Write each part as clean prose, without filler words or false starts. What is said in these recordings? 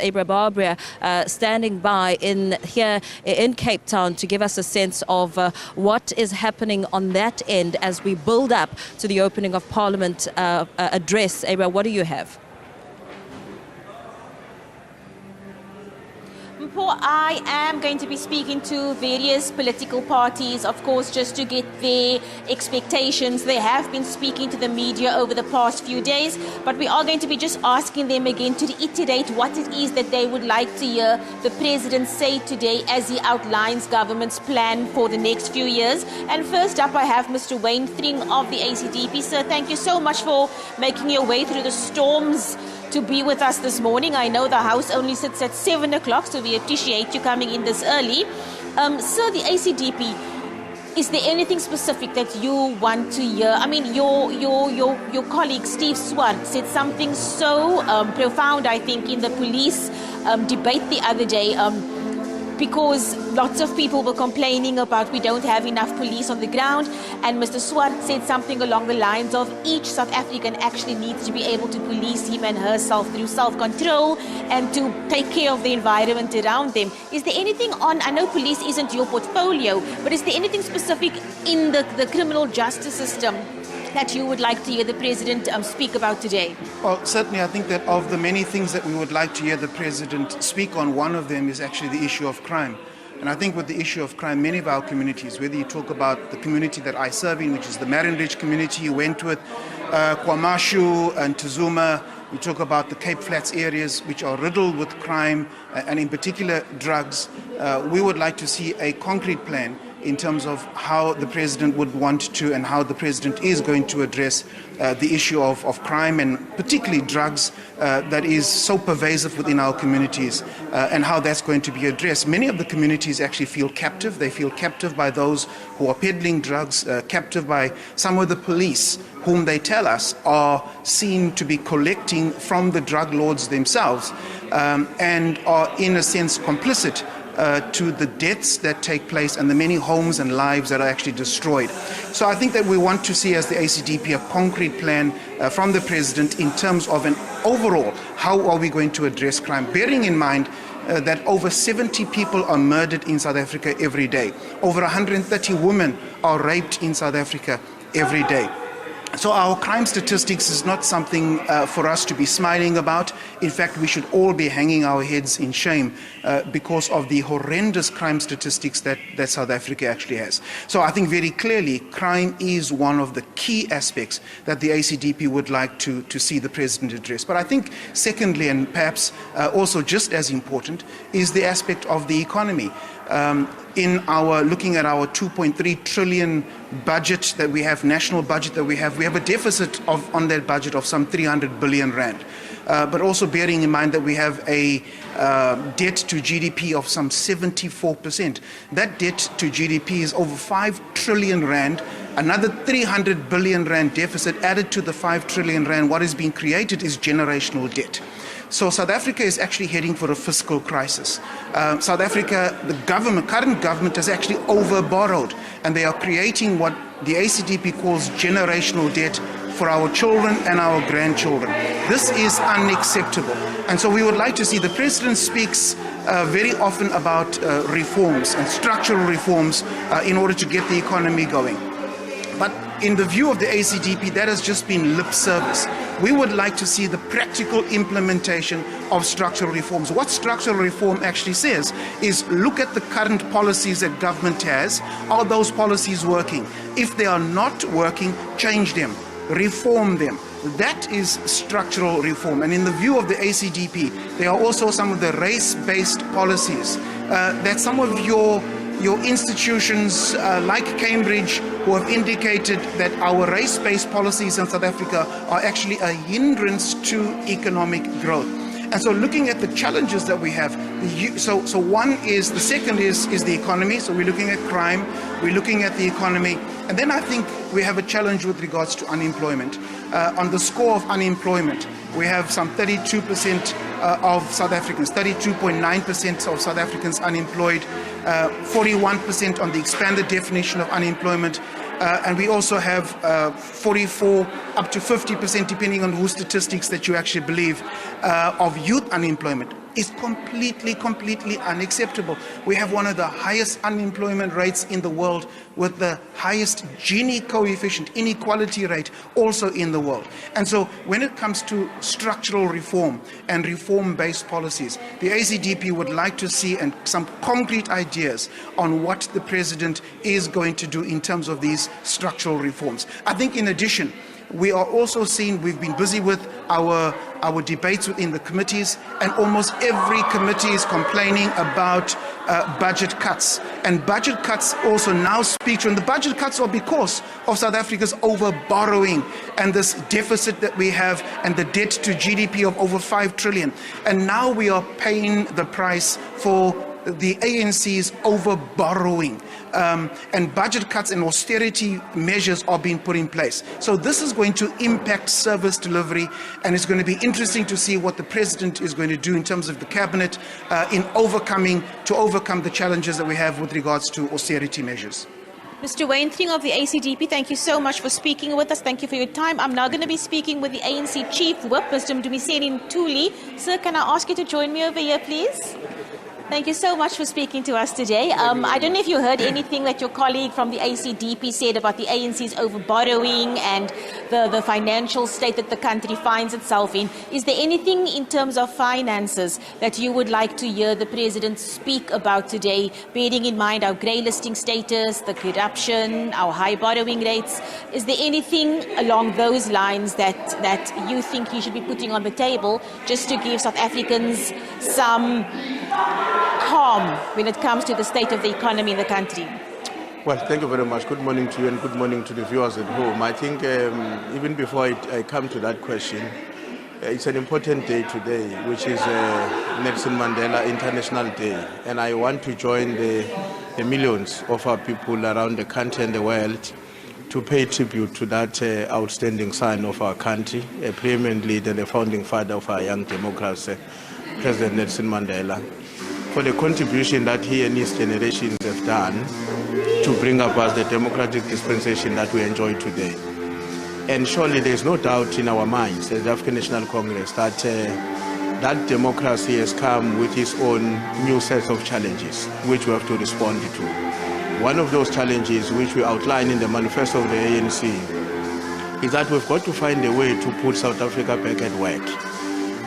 Abra Barbier standing by here in Cape Town to give us a sense of what is happening on that end as we build up to the opening of Parliament address. Abra, what do you have? I am going to be speaking to various political parties, of course, just to get their expectations. They have been speaking to the media over the past few days, but we are going to be just asking them again to reiterate what it is that they would like to hear the President say today as he outlines government's plan for the next few years. And first up, I have Mr. Wayne Thring of the ACDP. Sir, thank you so much for making your way through the storms to be with us this morning. I know the House only sits at 7 o'clock, so we appreciate you coming in this early. Sir, the ACDP, is there anything specific that you want to hear? I mean, your colleague Steve Swart said something so profound, I think, in the police debate the other day, because lots of people were complaining about we don't have enough police on the ground, and Mr. Swart said something along the lines of each South African actually needs to be able to police him and herself through self-control and to take care of the environment around them. Is there anything on, I know police isn't your portfolio, but is there anything specific in the criminal justice system that you would like to hear the President speak about today? Well, certainly I think that of the many things that we would like to hear the President speak on, one of them is actually the issue of crime. And I think with the issue of crime, many of our communities, whether you talk about the community that I serve in, which is the Marienridge community, Wentworth, KwaMashu and Tuzuma, we talk about the Cape Flats areas which are riddled with crime and in particular drugs. We would like to see a concrete plan in terms of how the President would want to and how the President is going to address the issue of crime and particularly drugs that is so pervasive within our communities and how that's going to be addressed. Many of the communities actually feel captive. They feel captive by those who are peddling drugs, captive by some of the police whom they tell us are seen to be collecting from the drug lords themselves and are in a sense complicit to the deaths that take place and the many homes and lives that are actually destroyed. So I think that we want to see as the ACDP a concrete plan from the President in terms of an overall, how are we going to address crime, bearing in mind that over 70 people are murdered in South Africa every day. Over 130 women are raped in South Africa every day. So our crime statistics is not something for us to be smiling about. In fact, we should all be hanging our heads in shame because of the horrendous crime statistics that South Africa actually has. So I think very clearly crime is one of the key aspects that the ACDP would like to see the President address. But I think secondly, and perhaps also just as important, is the aspect of the economy. In our looking at our 2.3 trillion budget that we have, national budget that we have a deficit on that budget of some 300 billion rand. But also bearing in mind that we have a debt to GDP of some 74%. That debt to GDP is over 5 trillion rand. Another 300 billion rand deficit added to the 5 trillion rand. What is being created is generational debt. So South Africa is actually heading for a fiscal crisis. South Africa, the current government has actually over-borrowed, and they are creating what the ACDP calls generational debt for our children and our grandchildren. This is unacceptable. And so we would like to see the President speaks very often about reforms and structural reforms in order to get the economy going. But in the view of the ACDP, that has just been lip service. We would like to see the practical implementation of structural reforms. What structural reform actually says is look at the current policies that government has. Are those policies working? If they are not working, change them, reform them. That is structural reform. And in the view of the ACDP, there are also some of the race-based policies that some of your institutions like Cambridge who have indicated that our race-based policies in South Africa are actually a hindrance to economic growth. And so looking at the challenges that we have, so one is, the second is the economy. So we're looking at crime, we're looking at the economy. And then I think we have a challenge with regards to unemployment. On the score of unemployment, we have some 32% of South Africans, 32.9% of South Africans unemployed, 41% on the expanded definition of unemployment, and we also have 44 up to 50%, depending on whose statistics that you actually believe, of youth unemployment. is completely unacceptable. We have one of the highest unemployment rates in the world, with the highest Gini coefficient, inequality rate, also in the world. And so when it comes to structural reform and reform-based policies, the ACDP would like to see some concrete ideas on what the President is going to do in terms of these structural reforms. I think in addition, we are also seeing, we've been busy with our debates within the committees, and almost every committee is complaining about budget cuts. And budget cuts also now speak to, and the budget cuts are because of South Africa's over-borrowing and this deficit that we have and the debt to GDP of over 5 trillion. And now we are paying the price for the ANC's over-borrowing, and budget cuts and austerity measures are being put in place. So this is going to impact service delivery, and it's going to be interesting to see what the President is going to do in terms of the Cabinet to overcome the challenges that we have with regards to austerity measures. Mr. Wayne Thing of the ACDP, thank you so much for speaking with us. Thank you for your time. I'm now going to be speaking with the ANC Chief Whip, Mr. Mdumiseni Ntuli. Sir, can I ask you to join me over here, please? Thank you so much for speaking to us today. I don't know if you heard anything that your colleague from the ACDP said about the ANC's over-borrowing and the financial state that the country finds itself in. Is there anything in terms of finances that you would like to hear the President speak about today, bearing in mind our grey listing status, the corruption, our high borrowing rates? Is there anything along those lines that you think he should be putting on the table just to give South Africans some calm when it comes to the state of the economy in the country? Well, thank you very much. Good morning to you and good morning to the viewers at home. I think even before I come to that question, it's an important day today, which is Nelson Mandela International Day. And I want to join the millions of our people around the country and the world to pay tribute to that outstanding son of our country, a preeminent leader, the founding father of our young democracy, President Nelson Mandela, for the contribution that he and his generations have done to bring about the democratic dispensation that we enjoy today. And surely there's no doubt in our minds as the African National Congress that that democracy has come with its own new set of challenges which we have to respond to. One of those challenges which we outline in the manifesto of the ANC is that we've got to find a way to put South Africa back at work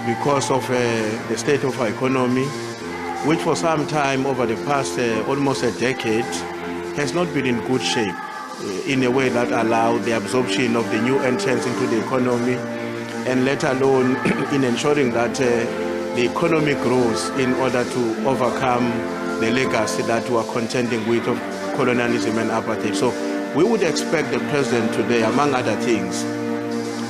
because of the state of our economy, which for some time over the past almost a decade has not been in good shape in a way that allowed the absorption of the new entrants into the economy, and let alone in ensuring that the economy grows in order to overcome the legacy that we are contending with of colonialism and apartheid. So we would expect the President today, among other things,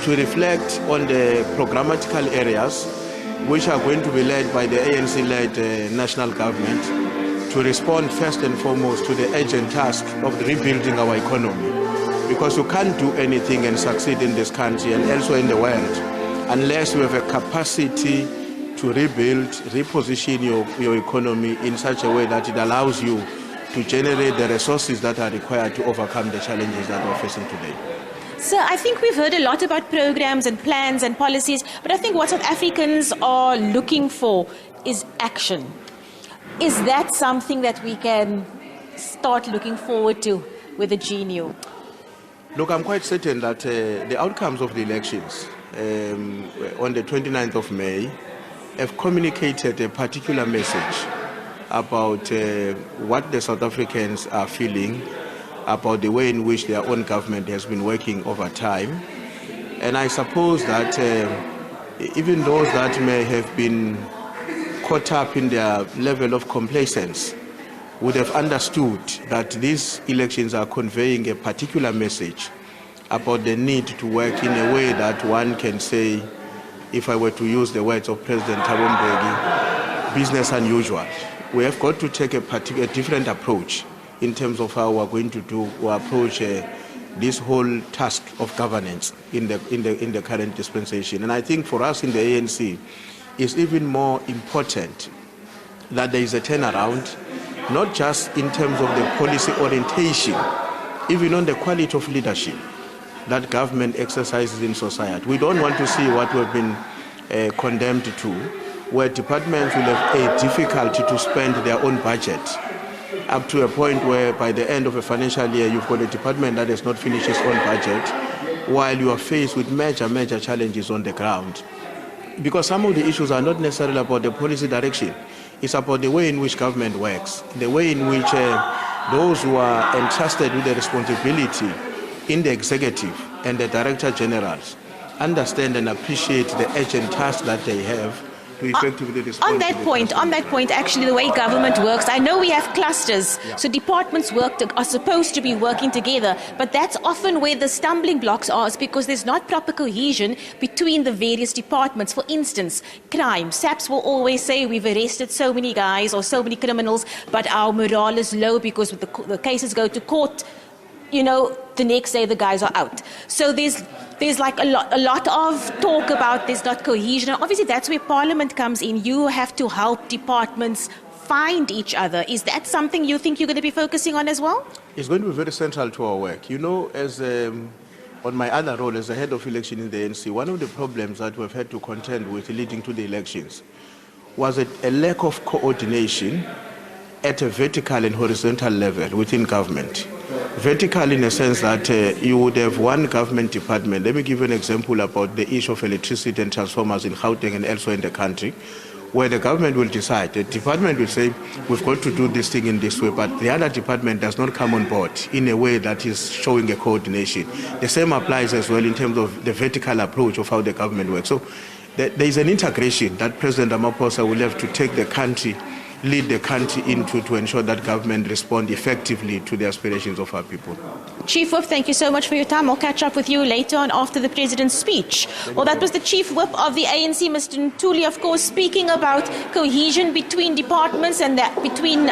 to reflect on the programmatical areas which are going to be led by the ANC-led national government to respond first and foremost to the urgent task of rebuilding our economy. Because you can't do anything and succeed in this country and elsewhere in the world unless you have a capacity to rebuild, reposition your economy in such a way that it allows you to generate the resources that are required to overcome the challenges that we're facing today. Sir, I think we've heard a lot about programs and plans and policies, but I think what South Africans are looking for is action. Is that something that we can start looking forward to with the GNU? Look, I'm quite certain that the outcomes of the elections on the 29th of May have communicated a particular message about what the South Africans are feeling about the way in which their own government has been working over time. And I suppose that even those that may have been caught up in their level of complacence would have understood that these elections are conveying a particular message about the need to work in a way that one can say, if I were to use the words of President Thabo Mbeki, business unusual. We have got to take a different approach in terms of how we're going to do or approach this whole task of governance in the current dispensation. And I think for us in the ANC, it's even more important that there is a turnaround, not just in terms of the policy orientation, even on the quality of leadership that government exercises in society. We don't want to see what we've been condemned to, where departments will have a difficulty to spend their own budget, up to a point where by the end of a financial year you've got a department that has not finished its own budget, while you are faced with major challenges on the ground. Because some of the issues are not necessarily about the policy direction, it's about the way in which government works, the way in which those who are entrusted with the responsibility in the executive and the director generals understand and appreciate the urgent task that they have to effectively respond. On that point, actually, the way government works, I know we have clusters, so departments are supposed to be working together, but that's often where the stumbling blocks are, is because there's not proper cohesion between the various departments. For instance, crime. SAPS will always say we've arrested so many guys or so many criminals, but our morale is low because the cases go to court. The next day the guys are out. So there's like a lot of talk about there's not cohesion. And obviously that's where Parliament comes in. You have to help departments find each other. Is that something you think you're going to be focusing on as well? It's going to be very central to our work. As on my other role as the head of election in the ANC, one of the problems that we've had to contend with leading to the elections was a lack of coordination at a vertical and horizontal level within government. Vertical in a sense that you would have one government department. Let me give you an example about the issue of electricity and transformers in Gauteng and elsewhere in the country, where the government will decide. The department will say, we've got to do this thing in this way, but the other department does not come on board in a way that is showing a coordination. The same applies as well in terms of the vertical approach of how the government works. So there is an integration that President Ramaphosa will have to take the country, lead the country into to ensure that government respond effectively to the aspirations of our people. Chief Whip, thank you so much for your time. I'll catch up with you later on after the President's speech. Well, that was the Chief Whip of the ANC, Mr. Ntuli, of course, speaking about cohesion between departments and that between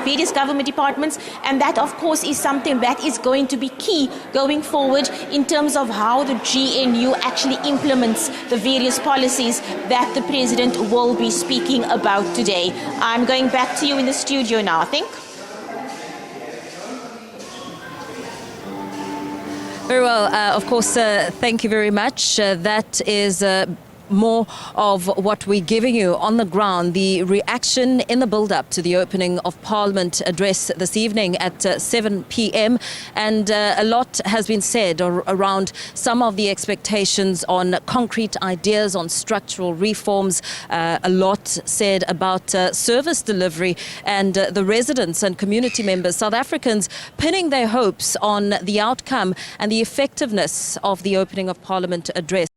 various government departments. And that, of course, is something that is going to be key going forward in terms of how the GNU actually implements the various policies that the President will be speaking about today. I'm going back to you in the studio now, I think. Very well. Of course, thank you very much. That is more of what we're giving you on the ground, the reaction in the build-up to the opening of Parliament address this evening at 7 p.m. And a lot has been said around some of the expectations on concrete ideas on structural reforms, a lot said about service delivery and the residents and community members, South Africans, pinning their hopes on the outcome and the effectiveness of the opening of Parliament address.